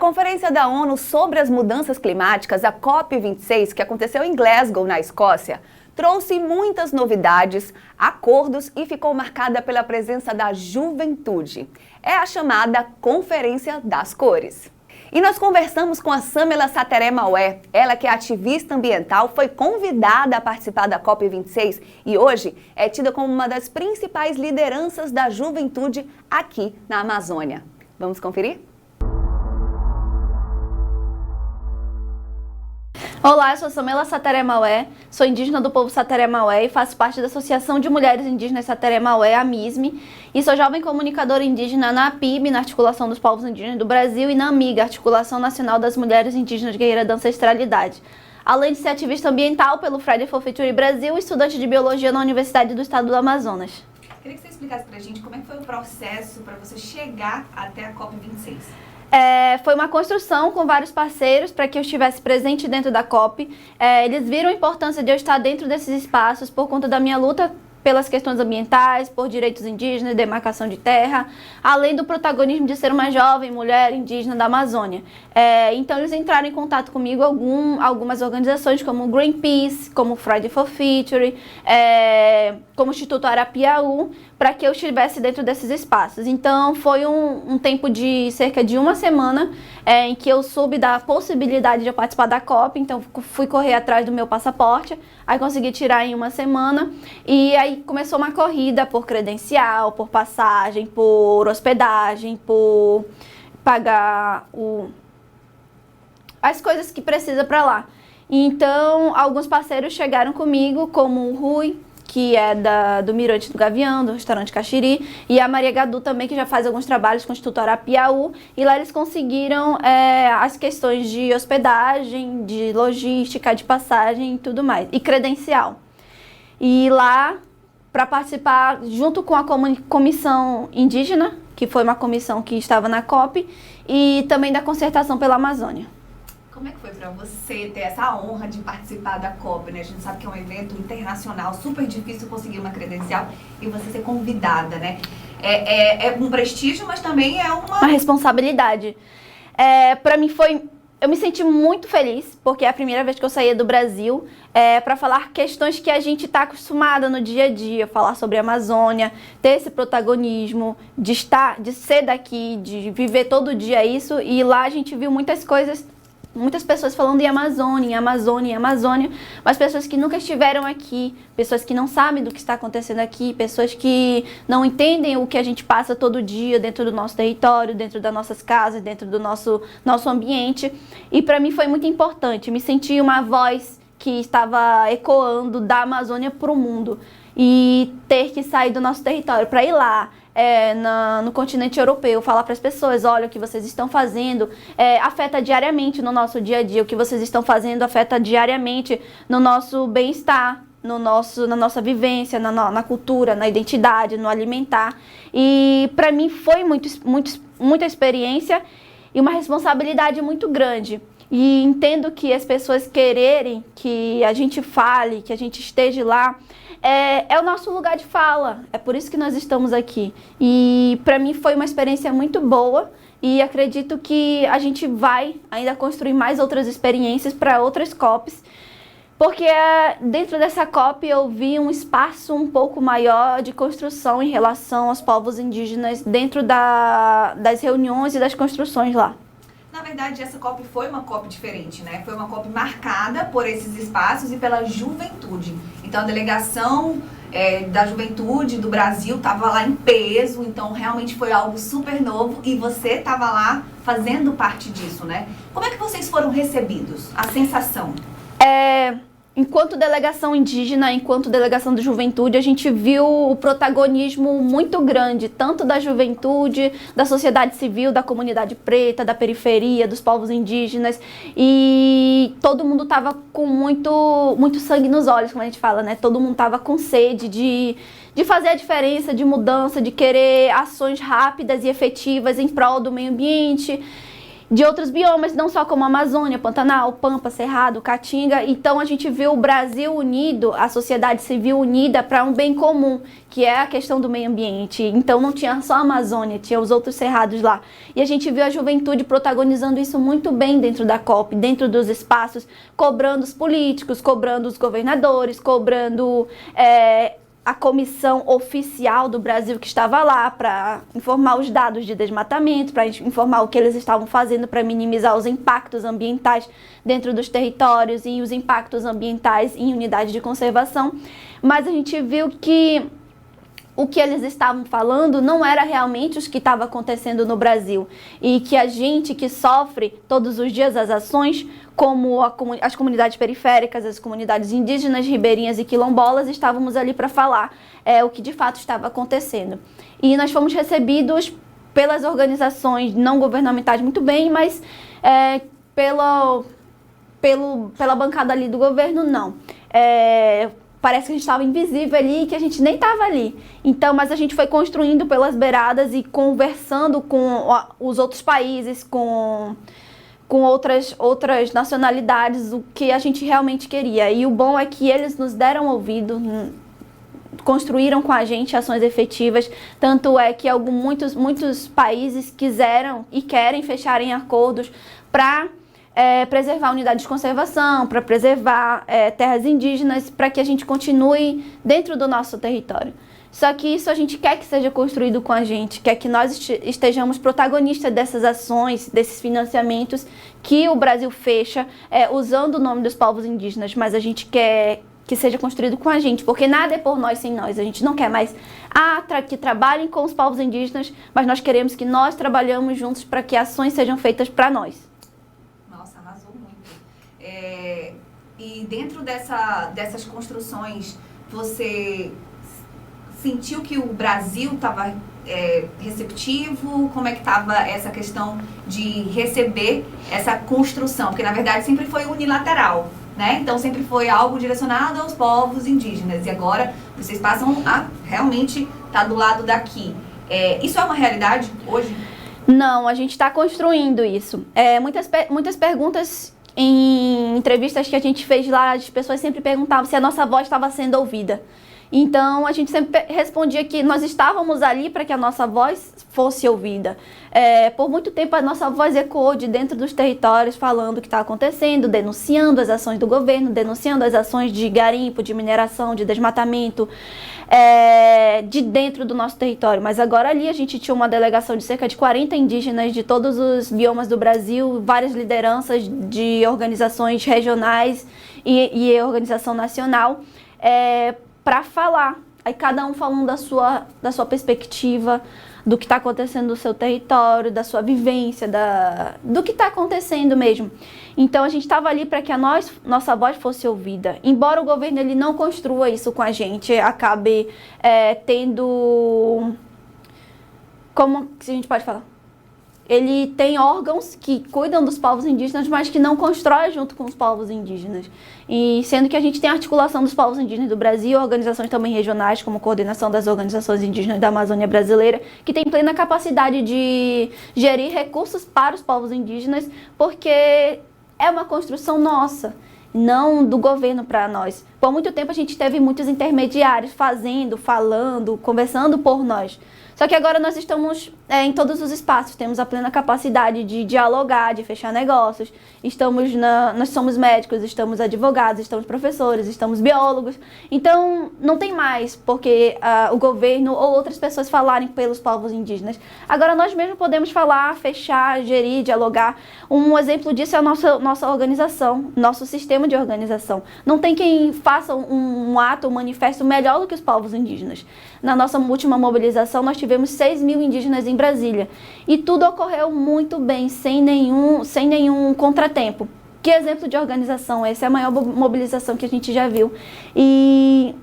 Conferência da ONU sobre as Mudanças Climáticas, a COP26, que aconteceu em Glasgow, na Escócia, trouxe muitas novidades, acordos e ficou marcada pela presença da juventude. É a chamada Conferência das Cores. E nós conversamos com a Samela Sateré Maué, ela que é ativista ambiental, foi convidada a participar da COP26 e hoje é tida como uma das principais lideranças da juventude aqui na Amazônia. Vamos conferir? Olá, eu sou Samela Sateré Maué, sou indígena do povo Sateré Maué e faço parte da Associação de Mulheres Indígenas Sateré Maué, a AMISME, e sou jovem comunicadora indígena na APIB, na Articulação dos Povos Indígenas do Brasil, e na AMIGA, Articulação Nacional das Mulheres Indígenas Guerreiras da Ancestralidade. Além de ser ativista ambiental pelo Friday for Future Brasil e estudante de Biologia na Universidade do Estado do Amazonas. Queria que você explicasse pra gente como é que foi o processo para você chegar até a COP26. Foi uma construção com vários parceiros para que eu estivesse presente dentro da COP. Eles viram a importância de eu estar dentro desses espaços por conta da minha luta pelas questões ambientais, por direitos indígenas, demarcação de terra, além do protagonismo de ser uma jovem mulher indígena da Amazônia. Então eles entraram em contato comigo algumas organizações como o Greenpeace, como o Friday for Future, como o Instituto Arapiaú, para que eu estivesse dentro desses espaços. Então foi um tempo de cerca de uma semana em que eu soube da possibilidade de eu participar da COP, então fui correr atrás do meu passaporte, aí consegui tirar em uma semana, e aí começou uma corrida por credencial, por passagem, por hospedagem, por pagar as coisas que precisa para lá. Então alguns parceiros chegaram comigo, como o Rui, que é do Mirante do Gavião, do restaurante Caxiri, e a Maria Gadu também, que já faz alguns trabalhos com o Instituto Arapiaú, e lá eles conseguiram as questões de hospedagem, de logística, de passagem e tudo mais, e credencial. E lá, para participar, junto com a comissão indígena, que foi uma comissão que estava na COP, e também da concertação pela Amazônia. Como é que foi para você ter essa honra de participar da COP, né? A gente sabe que é um evento internacional, super difícil conseguir uma credencial e você ser convidada, né? É um prestígio, mas também é uma responsabilidade. Para mim eu me senti muito feliz, porque é a primeira vez que eu saía do Brasil para falar questões que a gente está acostumada no dia a dia, falar sobre a Amazônia, ter esse protagonismo, de ser daqui, de viver todo dia isso, e lá a gente viu muitas coisas. Muitas pessoas falando em Amazônia, Amazônia, Amazônia, mas pessoas que nunca estiveram aqui, pessoas que não sabem do que está acontecendo aqui, pessoas que não entendem o que a gente passa todo dia dentro do nosso território, dentro das nossas casas, dentro do nosso ambiente. E para mim foi muito importante, me senti uma voz que estava ecoando da Amazônia para o mundo e ter que sair do nosso território para ir lá. No continente europeu, falar para as pessoas, olha, o que vocês estão fazendo afeta diariamente no nosso dia a dia, o que vocês estão fazendo afeta diariamente no nosso bem-estar, na nossa vivência, na cultura, na identidade, no alimentar. E para mim foi muita experiência e uma responsabilidade muito grande. E entendo que as pessoas quererem que a gente fale, que a gente esteja lá, é o nosso lugar de fala, é por isso que nós estamos aqui. E para mim foi uma experiência muito boa e acredito que a gente vai ainda construir mais outras experiências para outras COPs, porque dentro dessa COP eu vi um espaço um pouco maior de construção em relação aos povos indígenas dentro das reuniões e das construções lá. Na verdade, essa COP foi uma COP diferente, né? Foi uma COP marcada por esses espaços e pela juventude. Então, a delegação da juventude do Brasil estava lá em peso, então realmente foi algo super novo e você estava lá fazendo parte disso, né? Como é que vocês foram recebidos? A sensação? Enquanto delegação indígena, enquanto delegação de juventude, a gente viu o protagonismo muito grande, tanto da juventude, da sociedade civil, da comunidade preta, da periferia, dos povos indígenas, e todo mundo estava com muito sangue nos olhos, como a gente fala, né? Todo mundo estava com sede de fazer a diferença, de mudança, de querer ações rápidas e efetivas em prol do meio ambiente. de outros biomas, não só como Amazônia, Pantanal, Pampa, Cerrado, Caatinga. Então a gente viu o Brasil unido, a sociedade civil unida para um bem comum, que é a questão do meio ambiente. Então não tinha só a Amazônia, tinha os outros cerrados lá. E a gente viu a juventude protagonizando isso muito bem dentro da COP, dentro dos espaços, cobrando os políticos, cobrando os governadores, cobrando a comissão oficial do Brasil que estava lá para informar os dados de desmatamento, para informar o que eles estavam fazendo para minimizar os impactos ambientais dentro dos territórios e os impactos ambientais em unidades de conservação. Mas a gente viu que o que eles estavam falando não era realmente o que estava acontecendo no Brasil. E que a gente que sofre todos os dias as ações, como as comunidades periféricas, as comunidades indígenas, ribeirinhas e quilombolas, estávamos ali para falar o que de fato estava acontecendo. E nós fomos recebidos pelas organizações não governamentais muito bem, mas pela bancada ali do governo, não. Parece que a gente estava invisível ali e que a gente nem estava ali. Então, mas a gente foi construindo pelas beiradas e conversando com os outros países, com outras nacionalidades, o que a gente realmente queria. E o bom é que eles nos deram ouvido, construíram com a gente ações efetivas. Tanto é que muitos países quiseram e querem fecharem acordos para preservar a unidade de conservação, para preservar terras indígenas, para que a gente continue dentro do nosso território. Só que isso a gente quer que seja construído com a gente, quer que nós estejamos protagonistas dessas ações, desses financiamentos que o Brasil fecha usando o nome dos povos indígenas, mas a gente quer que seja construído com a gente, porque nada é por nós sem nós. A gente não quer mais que trabalhem com os povos indígenas, mas nós queremos que nós trabalhamos juntos para que ações sejam feitas para nós. E dentro dessas construções, você sentiu que o Brasil estava receptivo? Como é que estava essa questão de receber essa construção? Porque, na verdade, sempre foi unilateral, né? Então, sempre foi algo direcionado aos povos indígenas. E agora, vocês passam a realmente estar do lado daqui. Isso é uma realidade hoje? Não, a gente está construindo isso. Muitas perguntas em entrevistas que a gente fez lá, as pessoas sempre perguntavam se a nossa voz estava sendo ouvida. Então, a gente sempre respondia que nós estávamos ali para que a nossa voz fosse ouvida. Por muito tempo, a nossa voz ecoou de dentro dos territórios, falando o que está acontecendo, denunciando as ações do governo, denunciando as ações de garimpo, de mineração, de desmatamento, de dentro do nosso território. Mas agora ali a gente tinha uma delegação de cerca de 40 indígenas de todos os biomas do Brasil, várias lideranças de organizações regionais e organização nacional, para falar. Aí cada um falando da sua perspectiva, do que está acontecendo no seu território, da sua vivência, do que está acontecendo mesmo. Então a gente estava ali para que nossa voz fosse ouvida. Embora o governo ele não construa isso com a gente, acabe tendo... Como que a gente pode falar? Ele tem órgãos que cuidam dos povos indígenas, mas que não constrói junto com os povos indígenas. E sendo que a gente tem a articulação dos povos indígenas do Brasil, organizações também regionais, como a Coordenação das Organizações Indígenas da Amazônia Brasileira, que tem plena capacidade de gerir recursos para os povos indígenas, porque é uma construção nossa, não do governo para nós. Por muito tempo a gente teve muitos intermediários falando, conversando por nós. Só que agora nós estamos em todos os espaços, temos a plena capacidade de dialogar, de fechar negócios. Nós somos médicos, estamos advogados, estamos professores, estamos biólogos. Então não tem mais porque o governo ou outras pessoas falarem pelos povos indígenas. Agora nós mesmos podemos falar, fechar, gerir, dialogar. Um exemplo disso é a nossa organização, nosso sistema de organização. Não tem quem faça um ato, um manifesto melhor do que os povos indígenas. Na nossa última mobilização, nós tivemos 6 mil indígenas em Brasília. E tudo ocorreu muito bem, sem nenhum contratempo. Que exemplo de organização? Essa é a maior mobilização que a gente já viu. E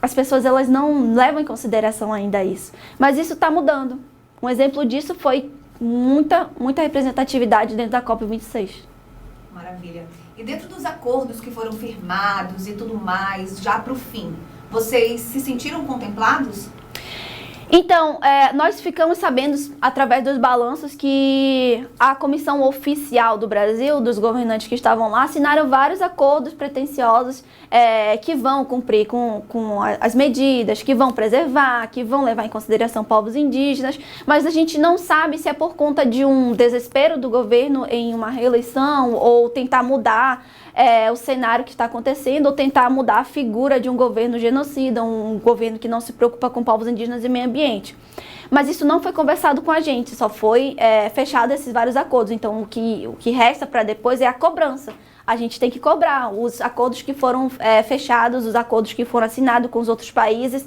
as pessoas elas não levam em consideração ainda isso. Mas isso está mudando. Um exemplo disso foi muita representatividade dentro da COP26. Maravilha. E dentro dos acordos que foram firmados e tudo mais, já para o fim, vocês se sentiram contemplados? Então, nós ficamos sabendo, através dos balanços, que a comissão oficial do Brasil, dos governantes que estavam lá, assinaram vários acordos pretensiosos que vão cumprir com as medidas, que vão preservar, que vão levar em consideração povos indígenas, mas a gente não sabe se é por conta de um desespero do governo em uma reeleição ou tentar mudar o cenário que está acontecendo ou tentar mudar a figura de um governo genocida, um governo que não se preocupa com povos indígenas e meio ambiente. Mas isso não foi conversado com a gente, só foi fechado esses vários acordos. Então, o que resta para depois é a cobrança. A gente tem que cobrar os acordos que foram fechados, os acordos que foram assinados com os outros países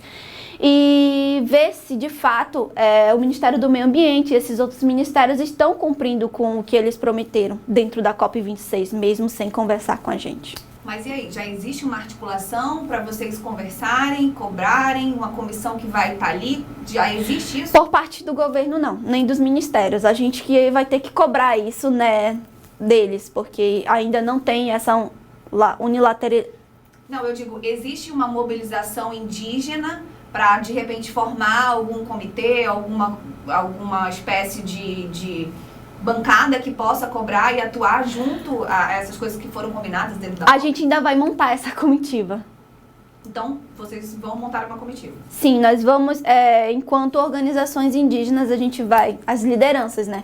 e ver se, de fato, o Ministério do Meio Ambiente e esses outros ministérios estão cumprindo com o que eles prometeram dentro da COP26, mesmo sem conversar com a gente. Mas e aí, já existe uma articulação para vocês conversarem, cobrarem, uma comissão que vai estar ali? Já existe isso? Por parte do governo, não, nem dos ministérios. A gente que vai ter que cobrar isso, né, deles, porque ainda não tem essa unilateralidade. Não, eu digo, existe uma mobilização indígena para, de repente, formar algum comitê, alguma espécie de bancada que possa cobrar e atuar junto a essas coisas que foram combinadas dentro da... A gente ainda vai montar essa comitiva. Então, vocês vão montar uma comitiva? Sim, nós vamos, enquanto organizações indígenas, a gente vai, as lideranças, né?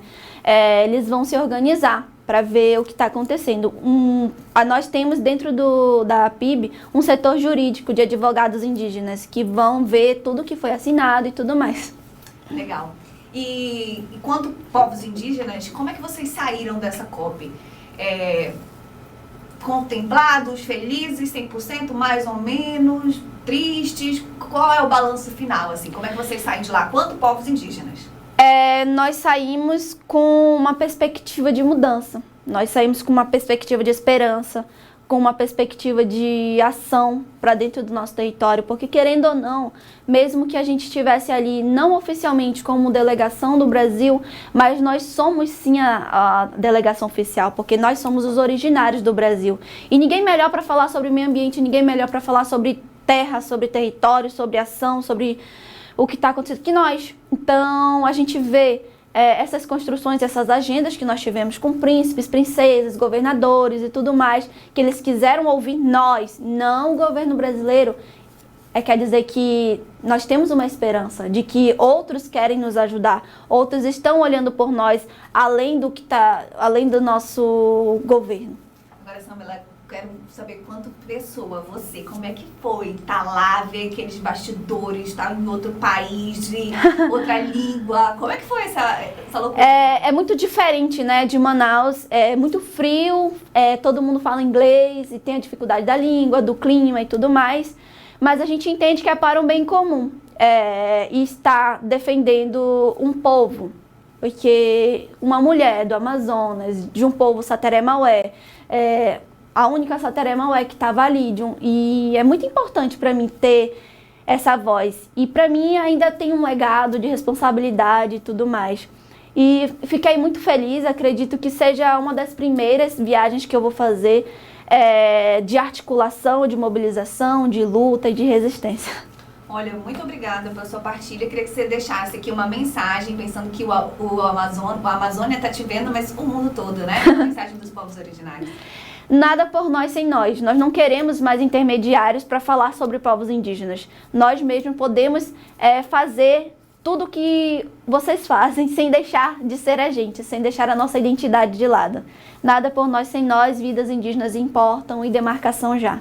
Eles vão se organizar para ver o que está acontecendo. Nós temos dentro da PIB um setor jurídico de advogados indígenas que vão ver tudo que foi assinado e tudo mais. Legal. E quanto povos indígenas, como é que vocês saíram dessa COP? Contemplados, felizes, 100%, mais ou menos, tristes? Qual é o balanço final, assim? Como é que vocês saem de lá? Quanto povos indígenas? Nós saímos com uma perspectiva de mudança. Nós saímos com uma perspectiva de esperança, com uma perspectiva de ação para dentro do nosso território, porque querendo ou não, mesmo que a gente estivesse ali não oficialmente como delegação do Brasil, mas nós somos sim a delegação oficial, porque nós somos os originários do Brasil. E ninguém melhor para falar sobre meio ambiente, ninguém melhor para falar sobre terra, sobre território, sobre ação, sobre o que está acontecendo que nós. Então a gente vê essas construções, essas agendas que nós tivemos com príncipes, princesas, governadores e tudo mais, que eles quiseram ouvir nós, não o governo brasileiro, quer dizer que nós temos uma esperança de que outros querem nos ajudar, outros estão olhando por nós além do nosso governo. Agora, Samela, quero saber quanto pessoa você, como é que foi estar lá, ver aqueles bastidores, estar em outro país, de outra língua, como é que foi essa loucura? É muito diferente, né, de Manaus, é muito frio, todo mundo fala inglês e tem a dificuldade da língua, do clima e tudo mais, mas a gente entende que é para um bem comum e está defendendo um povo, porque uma mulher do Amazonas, de um povo Sateré-Maué, a única Sateré-Maué que estava ali. E é muito importante para mim ter essa voz. E para mim ainda tem um legado de responsabilidade e tudo mais. E fiquei muito feliz, acredito que seja uma das primeiras viagens que eu vou fazer de articulação, de mobilização, de luta e de resistência. Olha, muito obrigada pela sua partilha. Queria que você deixasse aqui uma mensagem, pensando que a Amazônia está te vendo, mas o mundo todo, né? A mensagem dos povos originários. Nada por nós sem nós. Nós não queremos mais intermediários para falar sobre povos indígenas. Nós mesmos podemos fazer tudo que vocês fazem sem deixar de ser a gente, sem deixar a nossa identidade de lado. Nada por nós sem nós, vidas indígenas importam e demarcação já.